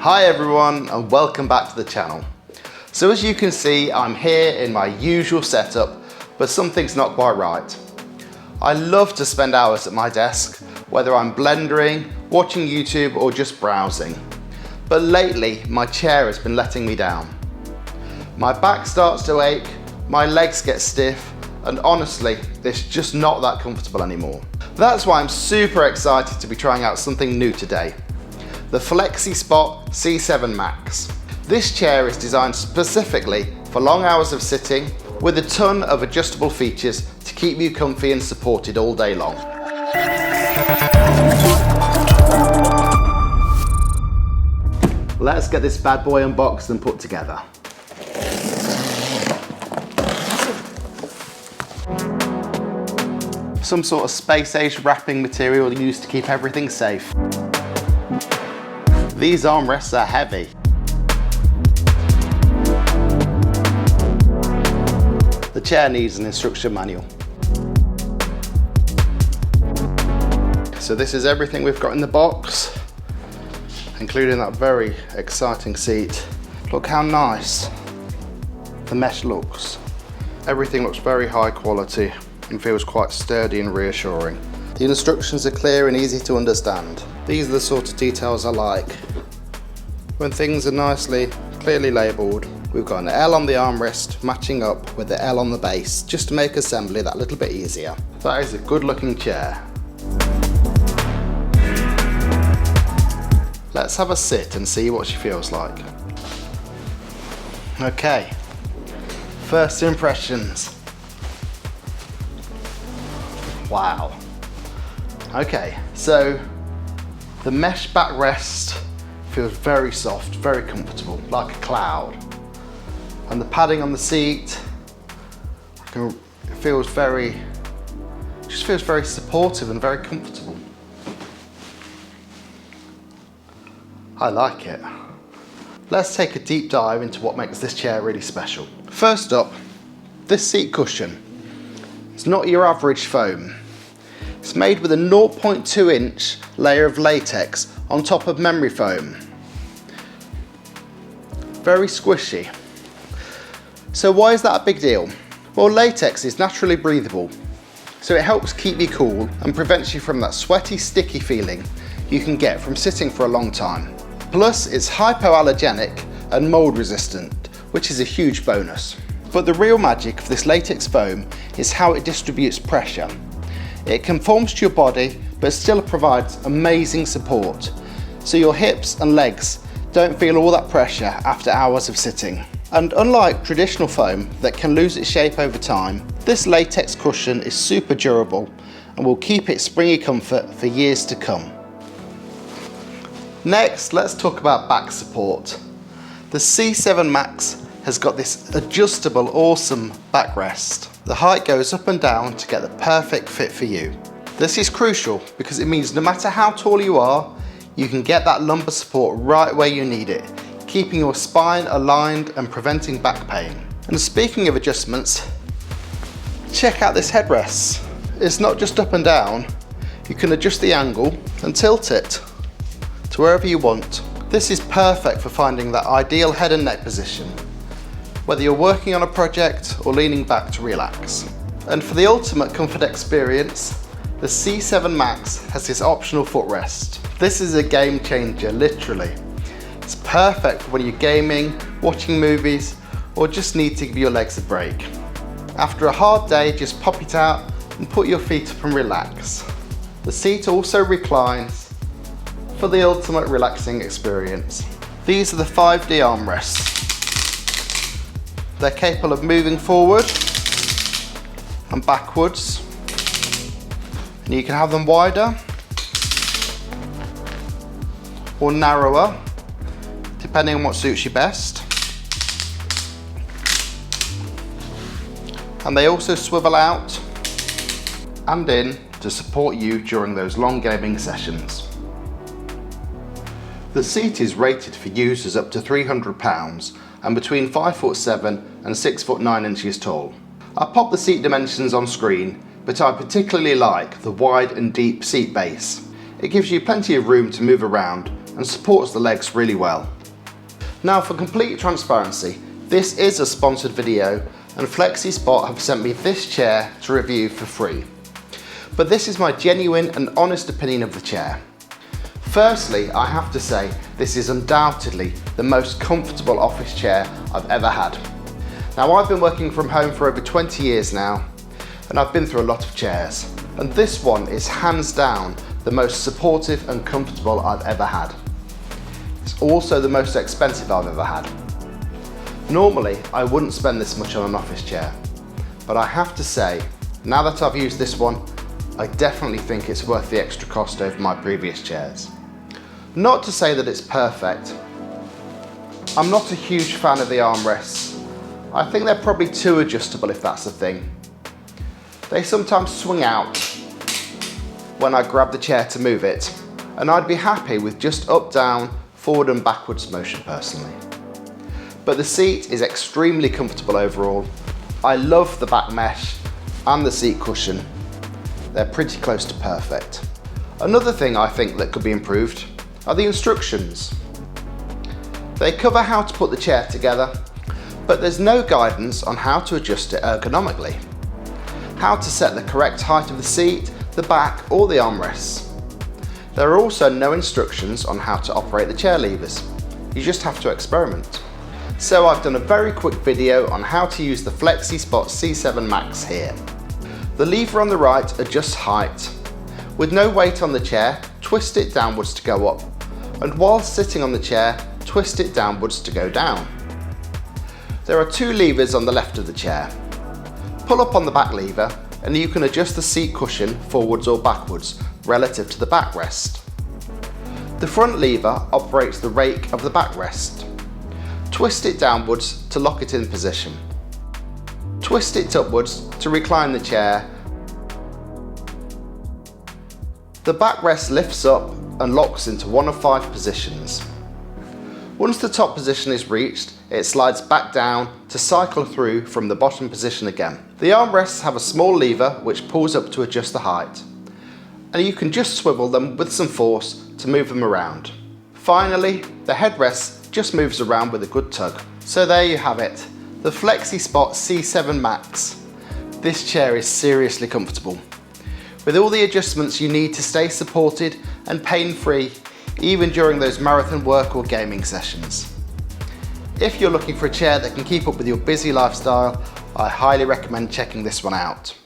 Hi everyone and welcome back to the channel. So as you can see, I'm here in my usual setup, but something's not quite right. I love to spend hours at my desk, whether I'm blendering, watching YouTube or just browsing. But lately, my chair has been letting me down. My back starts to ache, my legs get stiff, and honestly, it's just not that comfortable anymore. That's why I'm super excited to be trying out something new today. The FlexiSpot C7 Max. This chair is designed specifically for long hours of sitting with a ton of adjustable features to keep you comfy and supported all day long. Let's get this bad boy unboxed and put together. Some sort of space-age wrapping material used to keep everything safe. These armrests are heavy. The chair needs an instruction manual. So this is everything we've got in the box, including that very exciting seat. Look how nice the mesh looks. Everything looks very high quality and feels quite sturdy and reassuring. The instructions are clear and easy to understand. These are the sort of details I like. When things are nicely, clearly labelled. We've got an L on the armrest matching up with the L on the base, just to make assembly that little bit easier. That is a good looking chair. Let's have a sit and see what she feels like. Okay, first impressions. Wow. Okay, so the mesh backrest feels very soft, very comfortable, like a cloud. And the padding on the seat feels very supportive and very comfortable. I like it. Let's take a deep dive into what makes this chair really special. First up, this seat cushion. It's not your average foam. It's made with a 0.2 inch layer of latex on top of memory foam. Very squishy. So why is that a big deal? Well, latex is naturally breathable, so it helps keep you cool and prevents you from that sweaty, sticky feeling you can get from sitting for a long time. Plus, it's hypoallergenic and mold resistant, which is a huge bonus. But the real magic of this latex foam is how it distributes pressure. It conforms to your body, but still provides amazing support, so your hips and legs don't feel all that pressure after hours of sitting. And unlike traditional foam that can lose its shape over time, this latex cushion is super durable and will keep its springy comfort for years to come. Next, let's talk about back support. The C7 Max has got this adjustable, awesome backrest. The height goes up and down to get the perfect fit for you. This is crucial because it means no matter how tall you are, you can get that lumbar support right where you need it, keeping your spine aligned and preventing back pain. And speaking of adjustments, check out this headrest. It's not just up and down, you can adjust the angle and tilt it to wherever you want. This is perfect for finding that ideal head and neck position, whether you're working on a project or leaning back to relax. And for the ultimate comfort experience, the C7 Max has this optional footrest. This is a game changer, literally. It's perfect for when you're gaming, watching movies, or just need to give your legs a break. After a hard day, just pop it out and put your feet up and relax. The seat also reclines for the ultimate relaxing experience. These are the 5D armrests. They're capable of moving forward and backwards, and you can have them wider or narrower, depending on what suits you best. And they also swivel out and in to support you during those long gaming sessions. The seat is rated for users up to £300 and between 5'7" and 6'9" tall. I popped the seat dimensions on screen, but I particularly like the wide and deep seat base. It gives you plenty of room to move around and supports the legs really well. Now for complete transparency, this is a sponsored video and FlexiSpot have sent me this chair to review for free. But this is my genuine and honest opinion of the chair. Firstly, I have to say this is undoubtedly the most comfortable office chair I've ever had. Now I've been working from home for over 20 years now and I've been through a lot of chairs, and this one is hands down the most supportive and comfortable I've ever had. It's also the most expensive I've ever had. Normally I wouldn't spend this much on an office chair, but I have to say, now that I've used this one, I definitely think it's worth the extra cost over my previous chairs. Not to say that it's perfect. I'm not a huge fan of the armrests. I think they're probably too adjustable if that's the thing. They sometimes swing out when I grab the chair to move it, and I'd be happy with just up, down, forward and backwards motion personally. But the seat is extremely comfortable overall. I love the back mesh and the seat cushion. They're pretty close to perfect. Another thing I think that could be improved are the instructions. They cover how to put the chair together, but there's no guidance on how to adjust it ergonomically. How to set the correct height of the seat, the back or the armrests. There are also no instructions on how to operate the chair levers. You just have to experiment. So I've done a very quick video on how to use the FlexiSpot C7 Max here. The lever on the right adjusts height. With no weight on the chair, twist it downwards to go up, and while sitting on the chair, twist it downwards to go down. There are two levers on the left of the chair. Pull up on the back lever and you can adjust the seat cushion forwards or backwards relative to the backrest. The front lever operates the rake of the backrest. Twist it downwards to lock it in position. Twist it upwards to recline the chair. The backrest lifts up and locks into one of 5 positions. Once the top position is reached, it slides back down to cycle through from the bottom position again. The armrests have a small lever which pulls up to adjust the height, and you can just swivel them with some force to move them around. Finally, the headrest just moves around with a good tug. So there you have it, the FlexiSpot C7 Max. This chair is seriously comfortable, with all the adjustments you need to stay supported and pain-free even during those marathon work or gaming sessions. If you're looking for a chair that can keep up with your busy lifestyle, I highly recommend checking this one out.